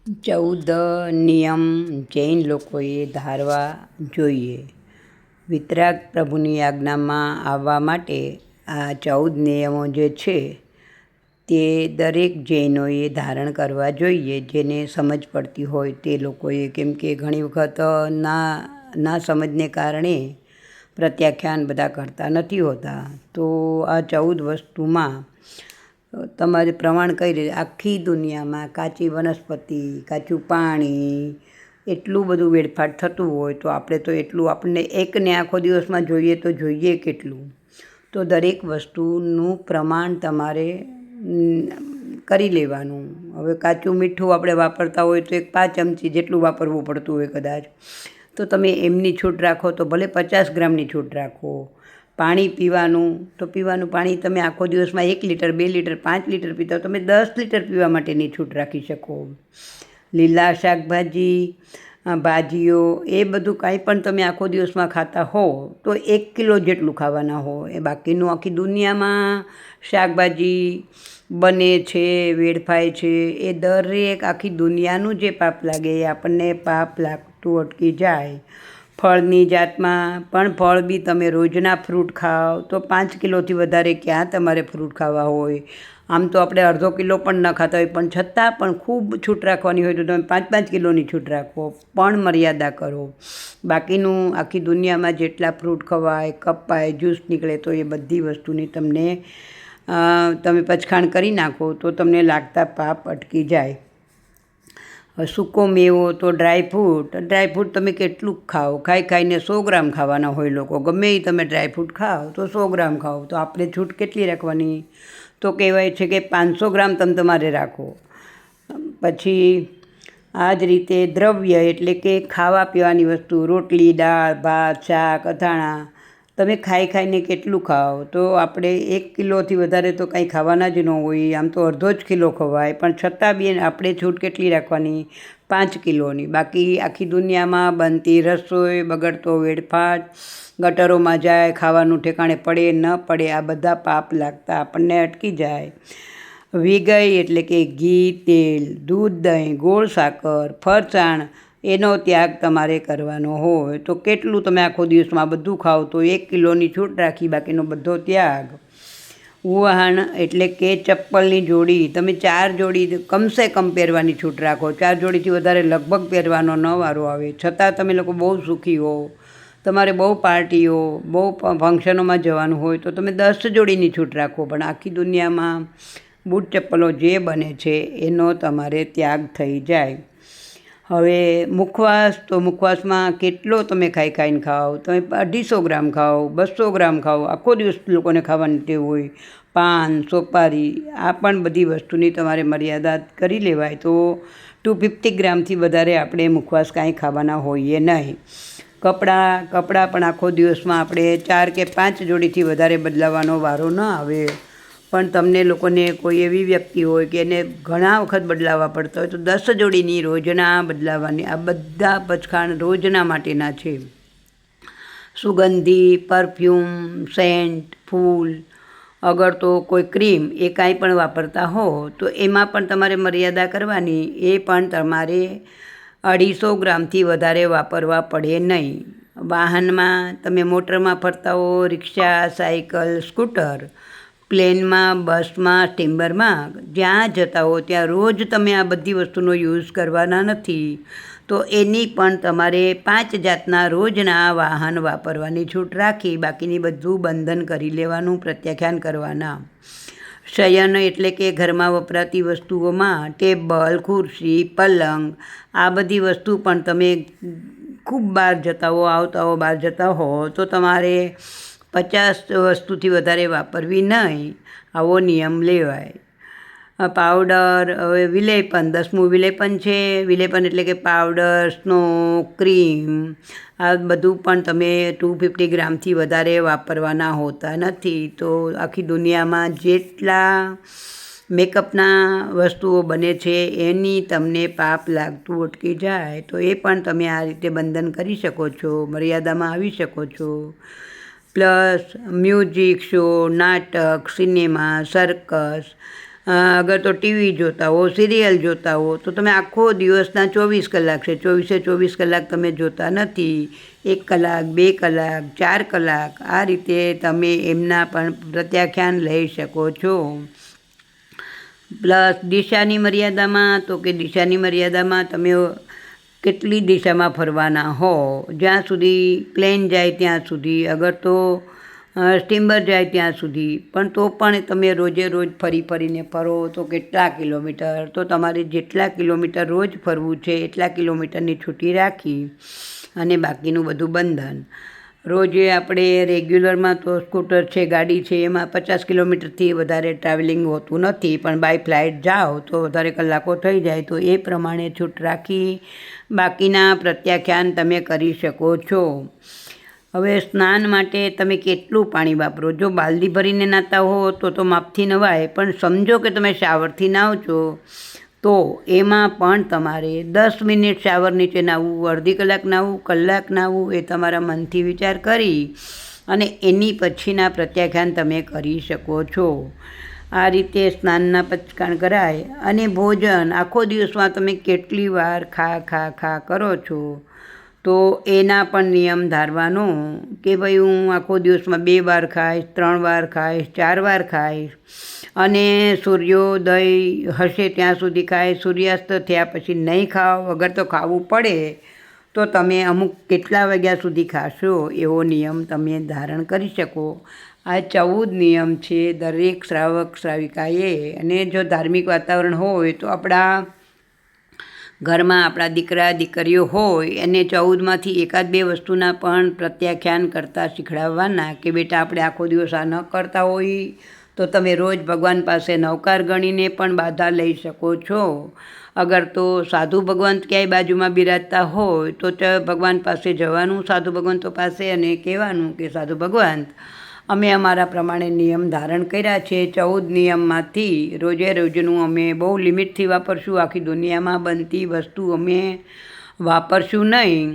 14 નિયમ જૈન લોકોએ ધારવા જોઈએ. વિતરાગ પ્રભુની આજ્ઞામાં આવવા માટે આ 14 નિયમો જે છે તે દરેક જૈનોએ ધારણ કરવા જોઈએ, જેને સમજ પડતી હોય તે લોકોએ. કેમ કે ઘણી વખત ના સમજને કારણે પ્રત્યાખ્યાન બધા કરતા નથી હોતા. તો આ 14 વસ્તુમાં તમારે પ્રમાણ કઈ રીતે આખી દુનિયામાં કાચી વનસ્પતિ, કાચું પાણી, એટલું બધું વેડફાટ થતું હોય તો આપણે તો એટલું આપણને એકને આખો દિવસમાં જોઈએ તો જોઈએ કેટલું. તો દરેક વસ્તુનું પ્રમાણ તમારે કરી લેવાનું. હવે કાચું મીઠું આપણે વાપરતા હોય તો 5 ચમચી જેટલું વાપરવું પડતું હોય કદાચ, તો તમે એમની છૂટ રાખો તો ભલે 50 ગ્રામની છૂટ રાખો. પાણી પીવાનું તો પીવાનું પાણી તમે આખો દિવસમાં 1 લીટર, 2 લીટર, 5 લીટર પીતા હો, તમે 10 લીટર પીવા માટેની છૂટ રાખી શકો. લીલા શાકભાજી, ભાજીઓ, એ બધું કાંઈ પણ તમે આખો દિવસમાં ખાતા હો તો 1 કિલો જેટલું ખાવાના હો. એ બાકીનું આખી દુનિયામાં શાકભાજી બને છે, વેડફાય છે, એ દરેક આખી દુનિયાનું જે પાપ લાગે એ આપણને પાપ લાગતું અટકી જાય. ફળની જાતમાં પણ ફળ બી તમે રોજના ફ્રૂટ ખાઓ તો 5 કિલોથી વધારે ક્યાં તમારે ફ્રૂટ ખાવા હોય. આમ તો આપણે અડધો કિલો પણ ન ખાતા હોય, પણ છતાં પણ ખૂબ છૂટ રાખવાની હોય તો તમે 5-5 કિલોની છૂટ રાખો, પણ મર્યાદા કરો. બાકીનું આખી દુનિયામાં જેટલા ફ્રૂટ ખવાય, કપાય, જ્યુસ નીકળે તો એ બધી વસ્તુની તમને તમે પચખાણ કરી નાખો તો તમને લાગતા પાપ અટકી જાય. સૂકો મેવો તો ડ્રાયફ્રૂટ તમે કેટલું ખાઓ, ખાઈને 100 ગ્રામ ખાવાના હોય લોકો. ગમે એ તમે ડ્રાયફ્રૂટ ખાઓ તો 100 ગ્રામ ખાઓ. તો આપણે છૂટ કેટલી રાખવાની? તો કહેવાય છે કે 500 ગ્રામ તમે તમારે રાખો. પછી આ જ રીતે દ્રવ્ય એટલે કે ખાવા પીવાની વસ્તુ, રોટલી, દાળ, ભાત, શાક, અથાણાં, તમે ખાઈને કેટલું ખાઓ? તો આપણે 1 કિલોથી વધારે તો કંઈ ખાવાના જ ન હોય. આમ તો અડધો જ કિલો ખવાય, પણ છતાં બી આપણે છૂટ કેટલી રાખવાની? 5 કિલોની. બાકી આખી દુનિયામાં બનતી રસોઈ, બગડતો વેડફાટ, ગટરોમાં જાય, ખાવાનું ઠેકાણે પડે ન પડે, આ બધા પાપ લાગતા આપણને અટકી જાય. વિગઈ એટલે કે ઘી, તેલ, દૂધ, દહીં, ગોળ, સાકર, ફરસાણ, એનો ત્યાગ તમારે કરવાનો હોય. તો કેટલું તમે આખો દિવસમાં બધું ખાઓ તો 1 કિલોની છૂટ રાખી, બાકીનો બધો ત્યાગ. વાહન એટલે કે ચપ્પલની જોડી, તમે 4 જોડી કમસે કમ પહેરવાની છૂટ રાખો. 4 જોડીથી વધારે લગભગ પહેરવાનો ન વારો આવે. છતાં તમે લોકો બહુ સુખી હો, તમારે બહુ પાર્ટીઓ, બહુ ફંક્શનોમાં જવાનું હોય તો તમે 10 જોડીની છૂટ રાખો. પણ આખી દુનિયામાં બૂટ ચપ્પલો જે બને છે એનો તમારે ત્યાગ થઈ જાય. હવે મુખવાસ, તો મુખવાસમાં કેટલો તમે ખાઈને ખાઓ? તમે 250 ગ્રામ ખાઓ, 200 ગ્રામ ખાઓ. આખો દિવસ લોકોને ખાવાની ટેવ હોય. પાન, સોપારી, આ પણ બધી વસ્તુની તમારે મર્યાદા કરી લેવાય. તો 250 ગ્રામથી વધારે આપણે મુખવાસ કાંઈ ખાવાના હોઈએ નહીં. કપડાં પણ આખો દિવસમાં આપણે 4 કે 5 જોડીથી વધારે બદલાવાનો વારો ન આવે. પણ તમને લોકોને કોઈ એવી વ્યક્તિ હોય કે એને ઘણા વખત બદલાવવા પડતા હોય તો 10 જોડીની રોજના બદલાવાની. આ બધા પચખાણ રોજના માટેના છે. સુગંધી, પરફ્યુમ, સેન્ટ, ફૂલ, અગર તો કોઈ ક્રીમ, એ કાંઈ પણ વાપરતા હો તો એમાં પણ તમારે મર્યાદા કરવાની. એ પણ તમારે 250 ગ્રામથી વધારે વાપરવા પડે નહીં. વાહનમાં તમે મોટરમાં ફરતા હો, રિક્ષા, સાયકલ, સ્કૂટર, પ્લેનમાં, બસમાં, સ્ટીમરમાં, જ્યાં જતા હો ત્યાં રોજ તમે આ બધી વસ્તુનો યુઝ કરવાના નથી. તો એની પણ તમારે 5 જાતના રોજના વાહન વાપરવાની છૂટ રાખી, બાકીની બધું બંધન કરી લેવાનું, પ્રત્યાખ્યાન કરવાના. શયન એટલે કે ઘરમાં વપરાતી વસ્તુઓમાં ટેબલ, ખુરશી, પલંગ, આ બધી વસ્તુ પણ તમે ખૂબ બહાર જતા હો, આવતા હો, બહાર જતા હો તો તમારે 50 વસ્તુથી વધારે વાપરવી નહીં. આવો નિયમ લેવાય. પાવડર, હવે વિલેપન, 10મું વિલેપન છે. વિલેપન એટલે કે પાવડર, સ્નો, ક્રીમ, આ બધું પણ તમે 250 ગ્રામથી વધારે વાપરવાના હોતા નથી. તો આખી દુનિયામાં જેટલા મેકઅપના વસ્તુઓ બને છે એની તમને પાપ લાગતું અટકી જાય. તો એ પણ તમે આ રીતે બંધન કરી શકો છો, મર્યાદામાં આવી શકો છો. પ્લસ મ્યુઝિક શો, નાટક, સિનેમા, સર્કસ, અગર તો ટીવી જોતા હો, સિરિયલ જોતા હો, તો તમે આખો દિવસના 24 કલાક છે, 24 કલાક તમે જોતા નથી. 1 કલાક, 2 કલાક, 4 કલાક આ રીતે તમે એમના પણ પ્રત્યાખ્યાન લઈ શકો છો. પ્લસ દિશાની મર્યાદામાં, તો કે દિશાની મર્યાદામાં તમે કેટલી દિશામાં ફરવાના હો, જ્યાં સુધી પ્લેન જાય ત્યાં સુધી, અગર તો સ્ટીમર જાય ત્યાં સુધી, પણ તો પણ તમે રોજે રોજ ફરીને ફરો તો કેટલા કિલોમીટર, તો તમારે જેટલા કિલોમીટર રોજ ફરવું છે એટલા કિલોમીટરની છૂટી રાખી અને બાકીનું બધું બંધન. રોજે આપણે રેગ્યુલરમાં તો સ્કૂટર છે, ગાડી છે, એમાં 50 કિલોમીટરથી વધારે ટ્રાવેલિંગ હોતું નથી, પણ બાય ફ્લાઇટ જાઓ તો વધારે કલાકો થઈ જાય, તો એ પ્રમાણે છૂટ રાખી બાકીના પ્રત્યાખ્યાન તમે કરી શકો છો. હવે સ્નાન માટે તમે કેટલું પાણી વાપરો? જો બાલદી ભરીને નાહતા હો તો માપથી નવાય, પણ સમજો કે તમે શાવરથી નાહો છો તો એમાં પણ તમારે 10 મિનિટ શાવર નીચે નાહવું, અડધી કલાક નાહવું, કલાક નાહવું, એ તમારા મનથી વિચાર કરી અને એની પછીના પ્રત્યાખ્યાન તમે કરી શકો છો. આ રીતે સ્નાનના પચકાણ કરાય. અને ભોજન આખો દિવસમાં તમે કેટલી વાર ખા કરો છો, તો એના પણ નિયમ ધારવાનો કે ભાઈ હું આખો દિવસમાં 2 વાર ખાઈશ, 3 વાર ખાઈશ, 4 વાર ખાઈશ, અને સૂર્યોદય હશે ત્યાં સુધી ખાઈશ, સૂર્યાસ્ત થયા પછી નહીં ખાઓ. અગર તો ખાવું પડે તો તમે અમુક કેટલા વાગ્યા સુધી ખાશો એવો નિયમ તમે ધારણ કરી શકો. આ 14 નિયમ છે દરેક શ્રાવક શ્રાવિકાએ. અને જો ધાર્મિક વાતાવરણ હોય તો આપણા ઘરમાં આપણા દીકરા દીકરીઓ હોય એને 14માંથી 1-2 વસ્તુના પણ પ્રત્યાખ્યાન કરતાં શીખડાવવાના કે બેટા આપણે આખો દિવસ આ ન કરતા હોઈએ તો તમે રોજ ભગવાન પાસે નવકાર ગણીને પણ બાધા લઈ શકો છો. અગર તો સાધુ ભગવંત ક્યાંય બાજુમાં બિરાજતા હોય તો ભગવાન પાસે જવાનું, સાધુ ભગવંતો પાસે, અને કહેવાનું કે સાધુ ભગવંત અમે અમારા પ્રમાણે નિયમ ધારણ કર્યા છે. 14 નિયમમાંથી રોજનું અમે બહુ લિમિટથી વાપરશું, આખી દુનિયામાં બનતી વસ્તુ અમે વાપરશું નહીં.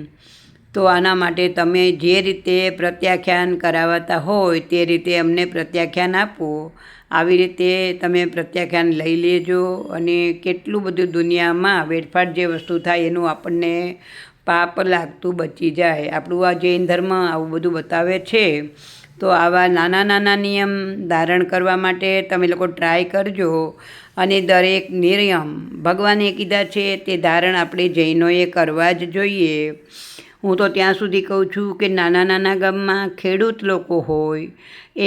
તો આના માટે તમે જે રીતે પ્રત્યાખ્યાન કરાવતા હોય તે રીતે અમને પ્રત્યાખ્યાન આપો. આવી રીતે તમે પ્રત્યાખ્યાન લઈ લેજો અને કેટલું બધું દુનિયામાં વેડફાટ જે વસ્તુ થાય એનું આપણને પાપ લાગતું બચી જાય. આપણું આ જૈન ધર્મ આવું બધું બતાવે છે. તો આવા નાના નિયમ ધારણ કરવા માટે તમે લોકો ટ્રાય કરજો. અને દરેક નિયમ ભગવાને કીધા છે તે ધારણ આપણે જૈનોએ કરવા જ જોઈએ. હું તો ત્યાં સુધી કહું છું કે નાના ગામમાં ખેડૂત લોકો હોય,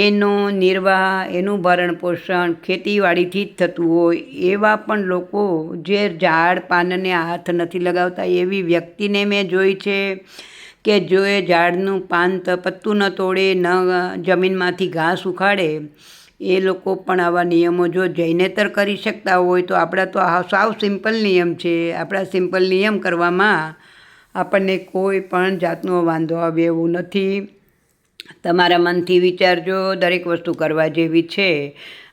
એનો નિર્વાહ, એનું ભરણ પોષણ ખેતીવાડીથી જ થતું હોય, એવા પણ લોકો જે ઝાડ પાનને હાથ નથી લગાવતા એવી વ્યક્તિને મેં જોઈ છે કે જો એ ઝાડનું પાન પત્તું ન તોડે, ન જમીનમાંથી ઘાસ ઉખાડે, એ લોકો પણ આવા નિયમો જો જૈનેતર કરી શકતા હોય તો આપણા તો સાવ સિમ્પલ નિયમ છે. આપણા સિમ્પલ નિયમ કરવામાં આપણને કોઈ પણ જાતનો વાંધો આવે એવું નથી. તમારા મનથી વિચારજો, દરેક વસ્તુ કરવા જેવી છે.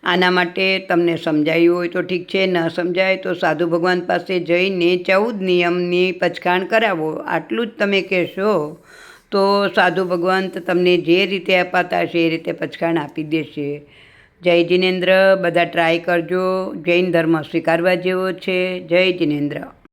આના માટે તમને સમજાયું હોય તો ઠીક છે, ન સમજાય તો સાધુ ભગવાન પાસે જઈને 14 નિયમની પચકાણ કરાવો. આટલું જ તમે કહેશો તો સાધુ ભગવાન તમને જે રીતે અપાતા હશે એ રીતે પચકાણ આપી દેશે. જય જિનેન્દ્ર. બધા ટ્રાય કરજો. જૈન ધર્મ સ્વીકારવા જેવો છે. જય જિનેન્દ્ર.